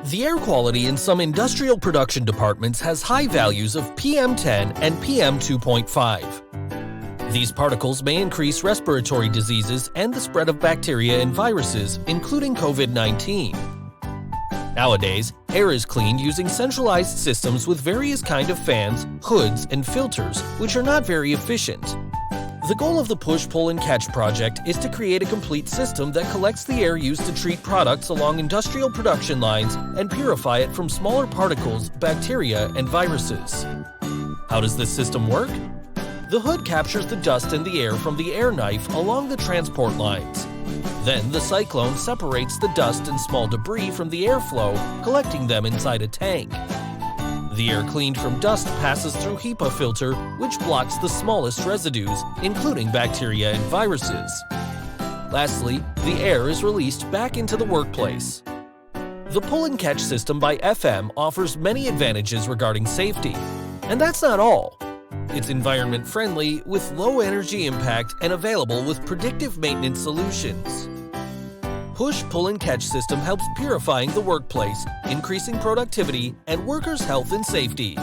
The air quality in some industrial production departments has high values of PM10 and PM2.5. These particles may increase respiratory diseases and the spread of bacteria and viruses, including COVID-19. Nowadays, air is cleaned using centralized systems with various kinds of fans, hoods, and filters, which are not very efficient. The goal of the Push, Pull, and Catch project is to create a complete system that collects the air used to treat products along industrial production lines and purify it from smaller particles, bacteria, and viruses. How does this system work? The hood captures the dust and the air from the air knife along the transport lines. Then the cyclone separates the dust and small debris from the airflow, collecting them inside a tank. The air cleaned from dust passes through HEPA filter, which blocks the smallest residues, including bacteria and viruses. Lastly, the air is released back into the workplace. The Pull and Catch system by FM offers many advantages regarding safety. And that's not all. It's environment friendly with low energy impact and available with predictive maintenance solutions. Push, Pull, and Catch system helps purifying the workplace, increasing productivity, and workers' health and safety.